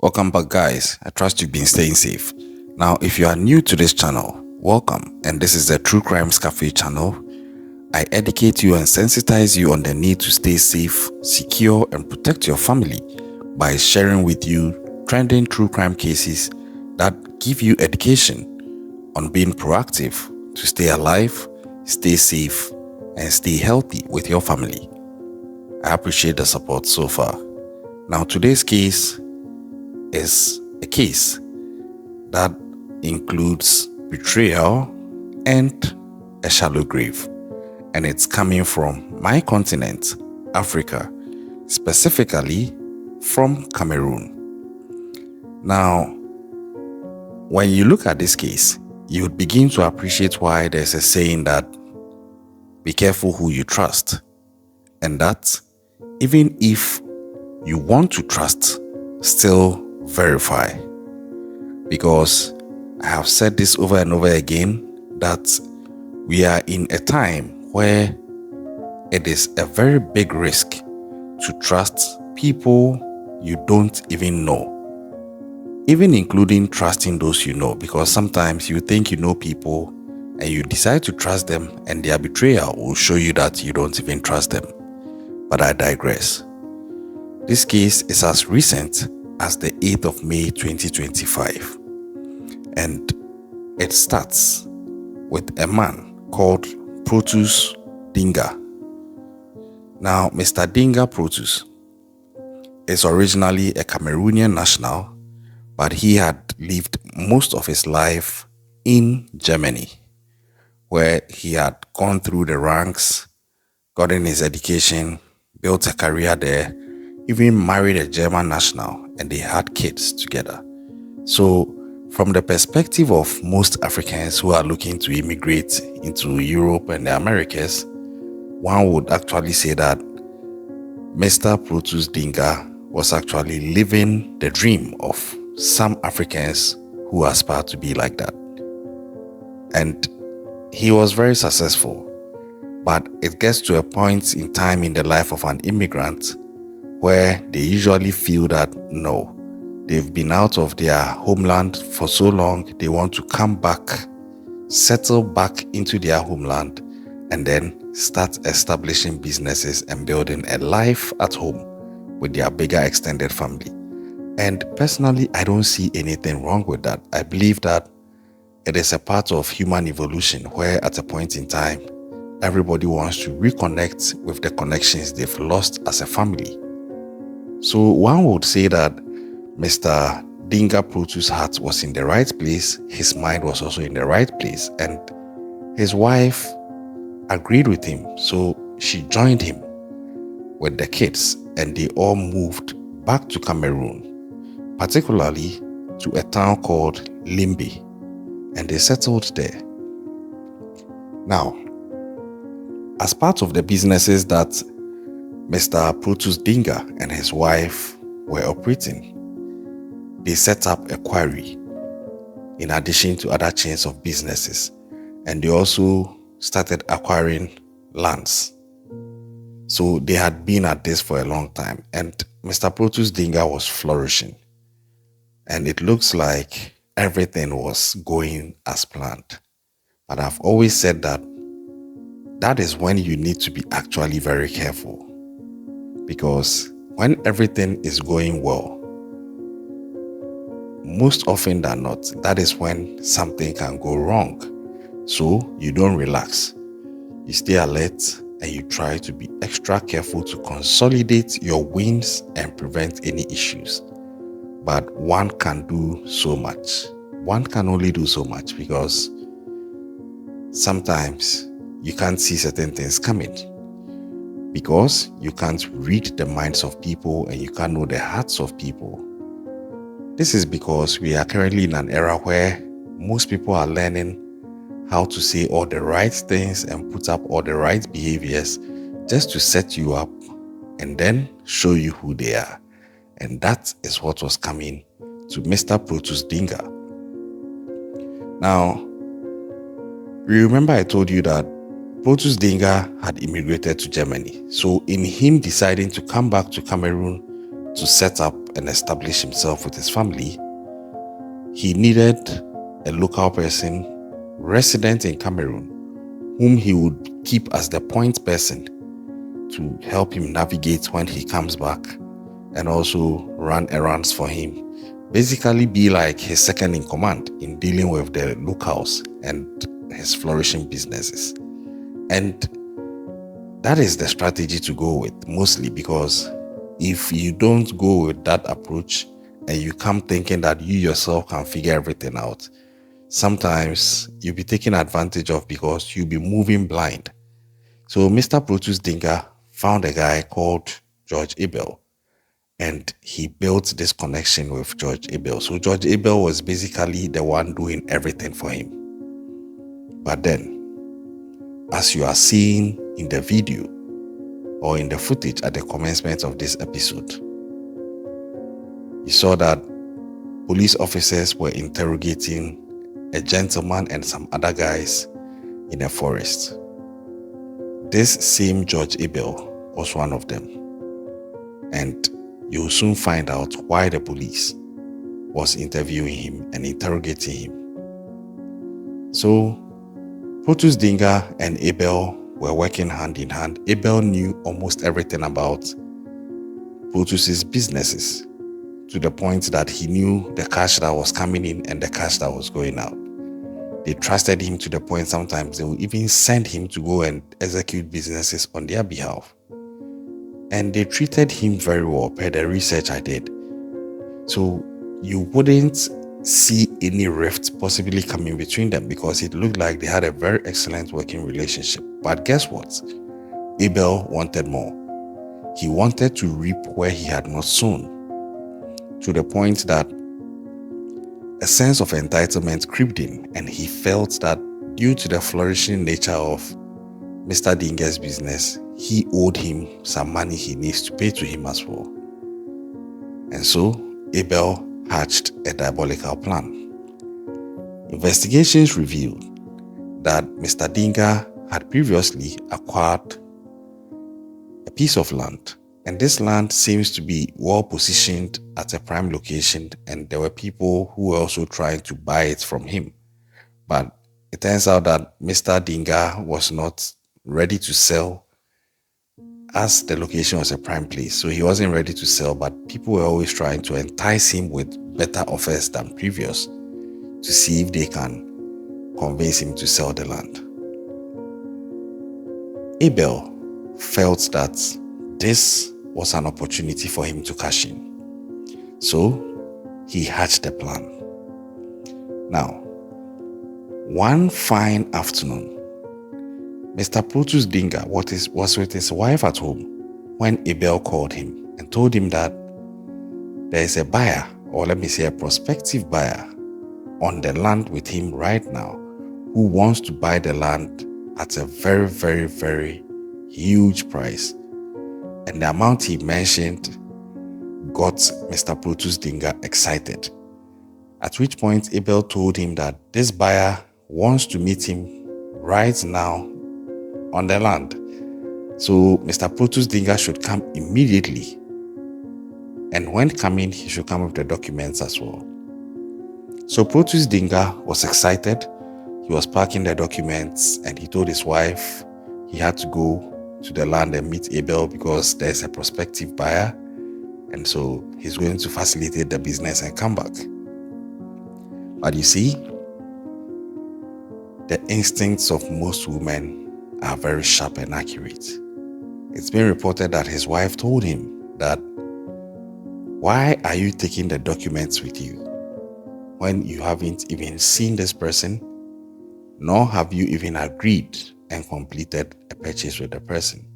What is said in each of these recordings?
Welcome back, guys. I trust you've been staying safe. Now, if you are new to this channel, welcome, and this is the True Crimes Cafe channel. I educate you and sensitize you on the need to stay safe, secure, and protect your family by sharing with you trending true crime cases that give you education on being proactive to stay alive, stay safe, and stay healthy with your family. I appreciate the support so far. Now, today's case is a case that includes betrayal and a shallow grave, and it's coming from my continent, Africa, specifically from Cameroon. Now, when you look at this case, you would begin to appreciate why there's a saying that be careful who you trust, and that even if you want to trust, still verify. Because I have said this over and over again, that we are in a time where it is a very big risk to trust people you don't even know, even including trusting those you know, because sometimes you think you know people and you decide to trust them, and their betrayal will show you that you don't even trust them. But I digress. This case is as recent as the 8th of May 2025, and it starts with a man called Protus Dinga. Now, Mr. Dinga Protus is originally a Cameroonian national, but he had lived most of his life in Germany, where he had gone through the ranks, gotten his education, built a career there, even married a German national, and they had kids together. So, from the perspective of most Africans who are looking to immigrate into Europe and the Americas, one would actually say that Mr. Protus Dinga was actually living the dream of some Africans who aspire to be like that. And he was very successful, but it gets to a point in time in the life of an immigrant where they usually feel that no, they've been out of their homeland for so long, they want to come back, settle back into their homeland, and then start establishing businesses and building a life at home with their bigger extended family. And personally, I don't see anything wrong with that. I believe that it is a part of human evolution where at a point in time, everybody wants to reconnect with the connections they've lost as a family. So one would say that Mr. Dinga Protus' heart was in the right place, his mind was also in the right place, and his wife agreed with him. So she joined him with the kids, and they all moved back to Cameroon, particularly to a town called Limbe, and they settled there. Now, as part of the businesses that Mr. Protus Dinga and his wife were operating, they set up a quarry in addition to other chains of businesses, and they also started acquiring lands. So they had been at this for a long time, and Mr. Protus Dinga was flourishing, and it looks like everything was going as planned. But I've always said that that is when you need to be actually very careful, because when everything is going well, most often than not, that is when something can go wrong. So you don't relax. You stay alert and you try to be extra careful to consolidate your wins and prevent any issues. But one can do so much. One can only do so much because sometimes you can't see certain things coming, because you can't read the minds of people and you can't know the hearts of people. This is because we are currently in an era where most people are learning how to say all the right things and put up all the right behaviors just to set you up and then show you who they are. And that is what was coming to Mr. Protus Dinga. Now, remember I told you that Protus Dinga had immigrated to Germany. So in him deciding to come back to Cameroon to set up and establish himself with his family, he needed a local person resident in Cameroon whom he would keep as the point person to help him navigate when he comes back and also run errands for him. Basically be like his second in command in dealing with the locals and his flourishing businesses. And that is the strategy to go with mostly, because if you don't go with that approach and you come thinking that you yourself can figure everything out, sometimes you'll be taken advantage of because you'll be moving blind. So Mr. Protus Dinga found a guy called George Abel, and he built this connection with George Abel. So George Abel was basically the one doing everything for him. But then, as you are seeing in the video or in the footage at the commencement of this episode, you saw that police officers were interrogating a gentleman and some other guys in a forest. This same George Abel was one of them. And you'll soon find out why the police was interviewing him and interrogating him. So, Protus Dinga and Abel were working hand in hand. Abel knew almost everything about Protus's businesses, to the point that he knew the cash that was coming in and the cash that was going out. They trusted him to the point sometimes they would even send him to go and execute businesses on their behalf. And they treated him very well per the research I did. So you wouldn't see any rift possibly coming between them, because it looked like they had a very excellent working relationship. But guess what? Abel wanted more. He wanted to reap where he had not sown, to the point that a sense of entitlement crept in, and he felt that due to the flourishing nature of Mr. Dinga's business, he owed him some money he needs to pay to him as well. And so Abel hatched a diabolical plan. Investigations revealed that Mr. Dinga had previously acquired a piece of land, and this land seems to be well positioned at a prime location, and there were people who were also trying to buy it from him. But it turns out that Mr. Dinga was not ready to sell, as the location was a prime place. So he wasn't ready to sell, but people were always trying to entice him with better offers than previous to see if they can convince him to sell the land. Abel felt that this was an opportunity for him to cash in. So he hatched a plan. Now, one fine afternoon, Mr. Protus Dinga was with his wife at home when Abel called him and told him that there is a buyer, or let me say a prospective buyer, on the land with him right now who wants to buy the land at a very, very, very huge price. And the amount he mentioned got Mr. Protus Dinga excited. At which point Abel told him that this buyer wants to meet him right now on the land. So Mr. Protus Dinga should come immediately. And when coming, he should come with the documents as well. So Protus Dinga was excited. He was packing the documents and he told his wife he had to go to the land and meet Abel because there's a prospective buyer. And so he's going to facilitate the business and come back. But you see, the instincts of most women are very sharp and accurate. It's been reported that his wife told him that, why are you taking the documents with you when you haven't even seen this person, nor have you even agreed and completed a purchase with the person?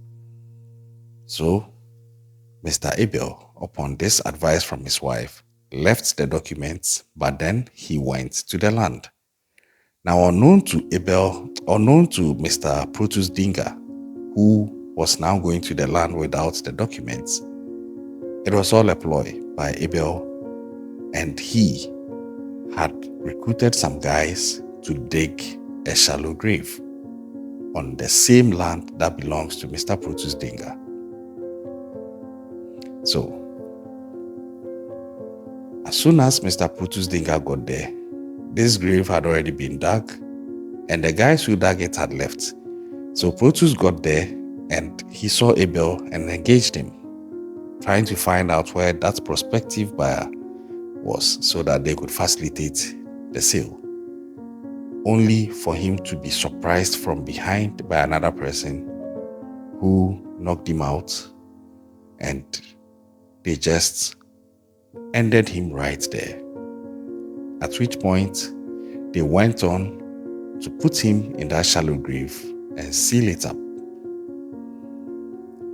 So, Mr. Abel, upon this advice from his wife, left the documents, but then he went to the land. Now, unknown to Mr. Protus Dinga, who was now going to the land without the documents, it was all a ploy by Abel, and he had recruited some guys to dig a shallow grave on the same land that belongs to Mr. Protus Dinga. So, as soon as Mr. Protus Dinga got there, this grave had already been dug, and the guys who dug it had left. So Protus got there, and he saw Abel and engaged him, trying to find out where that prospective buyer was so that they could facilitate the sale, only for him to be surprised from behind by another person who knocked him out, and they just ended him right there. At which point, they went on to put him in that shallow grave and seal it up.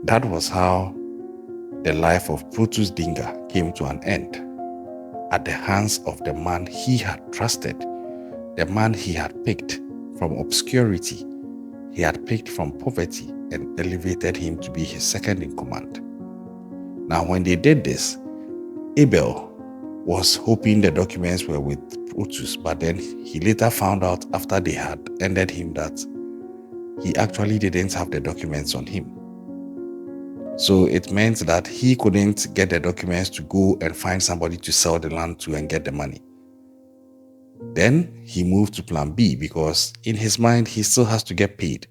That was how the life of Protus Dinga came to an end, at the hands of the man he had trusted, the man he had picked from obscurity, he had picked from poverty and elevated him to be his second in command. Now, when they did this, Abel was hoping the documents were with Protus, but then he later found out after they had ended him that he actually didn't have the documents on him. So it meant that he couldn't get the documents to go and find somebody to sell the land to and get the money. Then he moved to plan B, because in his mind, he still has to get paid.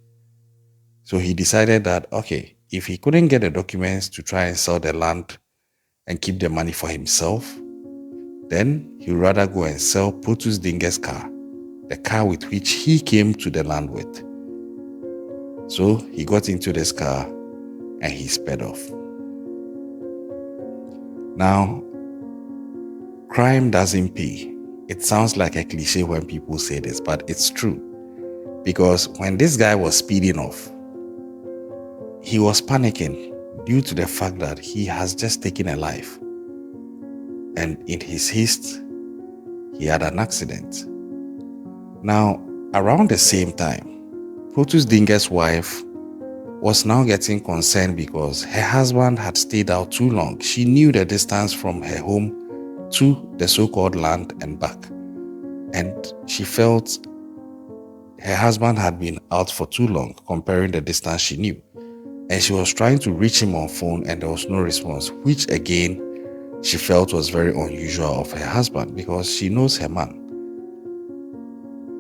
So he decided that, okay, if he couldn't get the documents to try and sell the land and keep the money for himself, then he would rather go and sell Protus Dinga's car, the car with which he came to the land with. So he got into this car and he sped off. Now, crime doesn't pay. It sounds like a cliche when people say this, but it's true. Because when this guy was speeding off, he was panicking due to the fact that he has just taken a life. And in his haste, he had an accident. Now, around the same time, Protus Dinga's wife was now getting concerned because her husband had stayed out too long. She knew the distance from her home to the so-called land and back. And she felt her husband had been out for too long, comparing the distance she knew. And she was trying to reach him on phone and there was no response, which again, she felt was very unusual of her husband because she knows her man.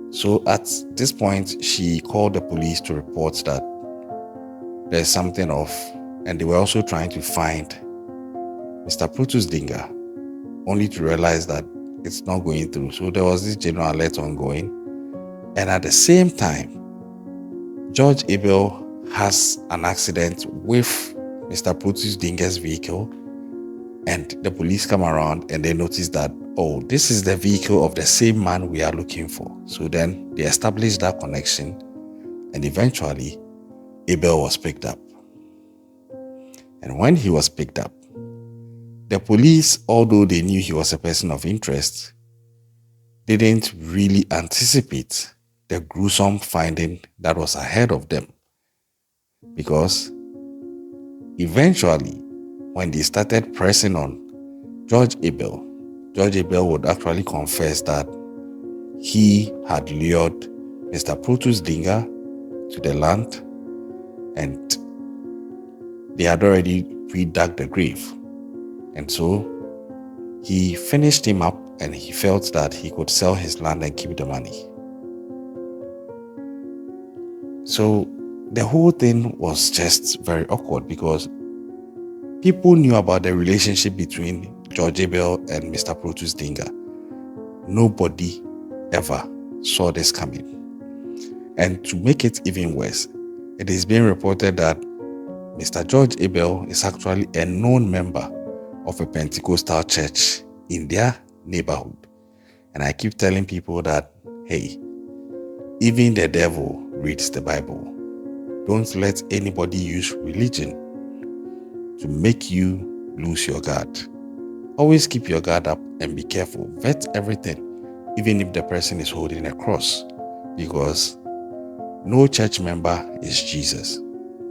So at this point, she called the police to report that there's something off, and they were also trying to find Mr. Protus Dinga, only to realize that it's not going through. So there was this general alert ongoing. And at the same time, George Abel has an accident with Mr. Protus Dinga's vehicle, and the police come around and they notice that, oh, this is the vehicle of the same man we are looking for. So then they established that connection, and eventually Abel was picked up. And when he was picked up, the police, although they knew he was a person of interest, didn't really anticipate the gruesome finding that was ahead of them. Because eventually, when they started pressing on George Abel would actually confess that he had lured Mr. Protus Dinga to the land, and they had already redug the grave. And so he finished him up, and he felt that he could sell his land and keep the money. So the whole thing was just very awkward because people knew about the relationship between George Abel and Mr. Protus Dinga. Nobody ever saw this coming. And to make it even worse, It is being reported that Mr. George Abel is actually a known member of a Pentecostal church in their neighborhood. And I keep telling people that, hey, even the devil reads the Bible. Don't let anybody use religion to make you lose your guard. Always keep your guard up and be careful. Vet everything, even if the person is holding a cross, because no church member is Jesus.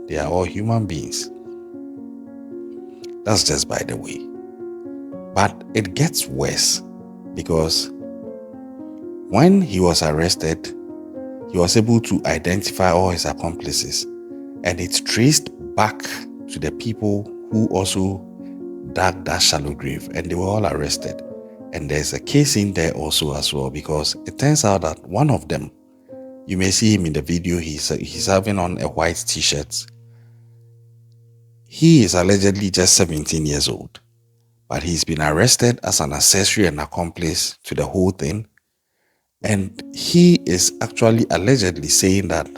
They are all human beings. That's just by the way. But it gets worse, because when he was arrested, he was able to identify all his accomplices, and it's traced back to the people who also dug that shallow grave, and they were all arrested. And there's a case in there also as well, because it turns out that one of them, you may see him in the video, he's having on a white t-shirt. He is allegedly just 17 years old, but he's been arrested as an accessory and accomplice to the whole thing. And he is actually allegedly saying that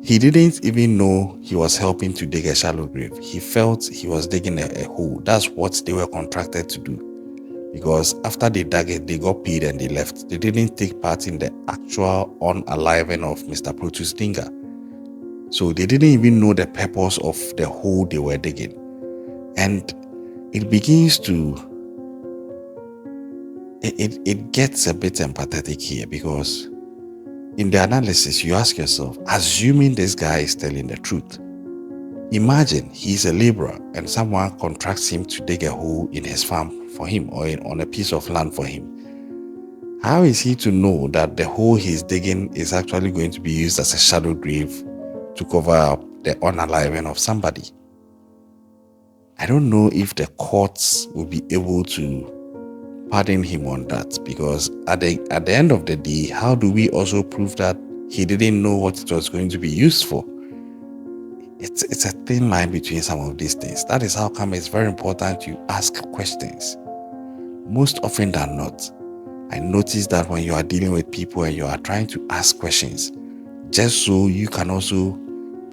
he didn't even know he was helping to dig a shallow grave. He felt he was digging a hole. That's what they were contracted to do. Because after they dug it, they got paid and they left. They didn't take part in the actual unaliving of Mr. Protus Dinga. So they didn't even know the purpose of the hole they were digging. And it begins to... It gets a bit empathetic here, because in the analysis, you ask yourself, assuming this guy is telling the truth, imagine he's a laborer and someone contracts him to dig a hole in his farm for him, or on a piece of land for him. How is he to know that the hole he's digging is actually going to be used as a shadow grave to cover up the unaliving of somebody? I don't know if the courts will be able to pardon him on that, because at the end of the day, how do we also prove that he didn't know what it was going to be used for? It's a thin line between some of these things. That is how come it's very important you ask questions. Most often than not, I notice that when you are dealing with people and you are trying to ask questions, just so you can also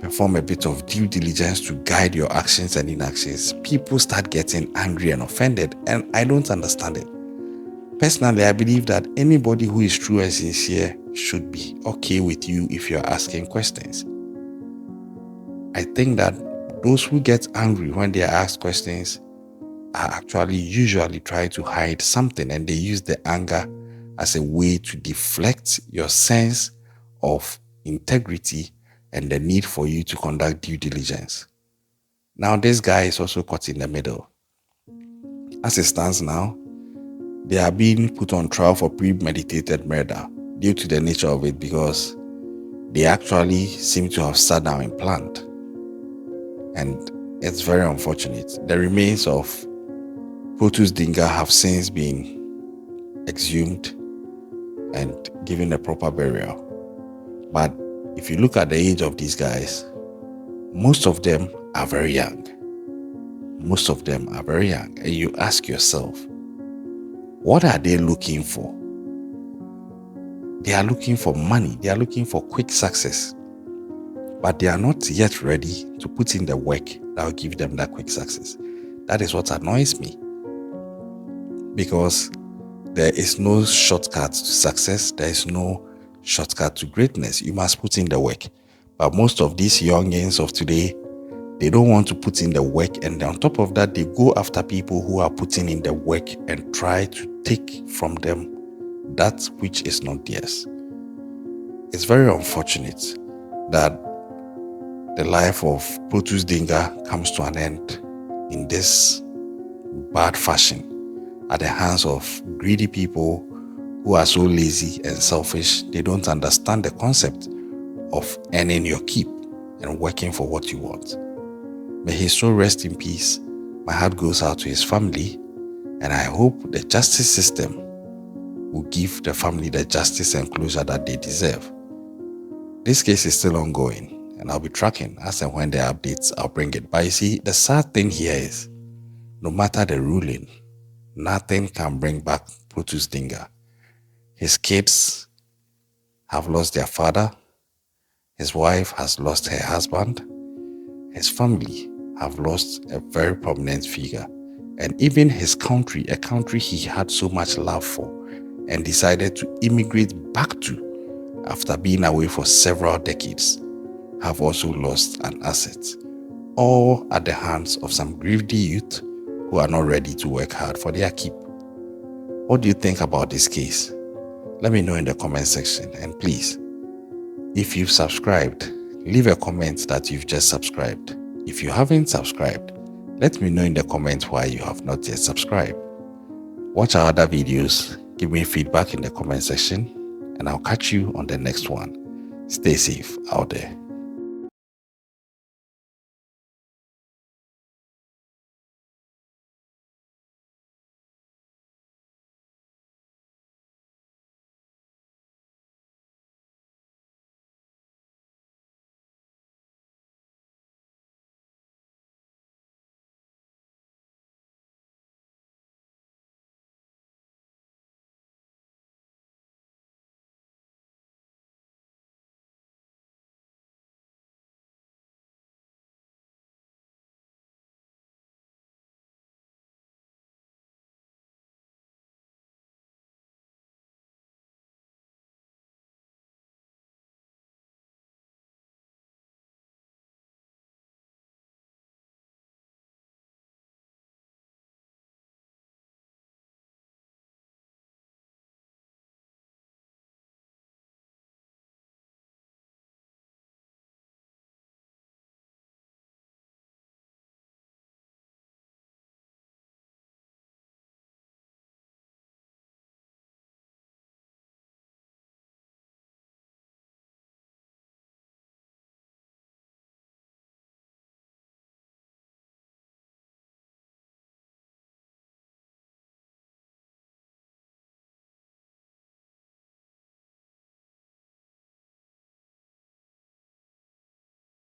perform a bit of due diligence to guide your actions and inactions, people start getting angry and offended, and I don't understand it. Personally, I believe that anybody who is true and sincere should be okay with you if you're asking questions. I think that those who get angry when they are asked questions are actually usually trying to hide something, and they use the anger as a way to deflect your sense of integrity and the need for you to conduct due diligence. Now, this guy is also caught in the middle. As it stands now, they are being put on trial for premeditated murder due to the nature of it, because they actually seem to have sat down and planned. And it's very unfortunate. The remains of Protus Dinga have since been exhumed and given a proper burial. But if you look at the age of these guys, most of them are very young. Most of them are very young. And you ask yourself, what are they looking for? They are looking for money. They are looking for quick success. But they are not yet ready to put in the work that will give them that quick success. That is what annoys me. Because there is no shortcut to success. There is no shortcut to greatness. You must put in the work. But most of these youngins of today, they don't want to put in the work, and on top of that, they go after people who are putting in the work and try to take from them that which is not theirs. It's very unfortunate that the life of Protus Dinga comes to an end in this bad fashion at the hands of greedy people who are so lazy and selfish. They don't understand the concept of earning your keep and working for what you want. May his soul rest in peace. My heart goes out to his family, and I hope the justice system will give the family the justice and closure that they deserve. This case is still ongoing, and I'll be tracking. As and when there are updates, I'll bring it. But you see, the sad thing here is, no matter the ruling, nothing can bring back Protus Dinga. His kids have lost their father. His wife has lost her husband. His family have lost a very prominent figure. And even his country, a country he had so much love for and decided to immigrate back to after being away for several decades, have also lost an asset, all at the hands of some greedy youth who are not ready to work hard for their keep. What do you think about this case? Let me know in the comment section, and please, if you've subscribed, leave a comment that you've just subscribed. If you haven't subscribed, let me know in the comments why you have not yet subscribed. Watch our other videos, give me feedback in the comment section, and I'll catch you on the next one. Stay safe out there.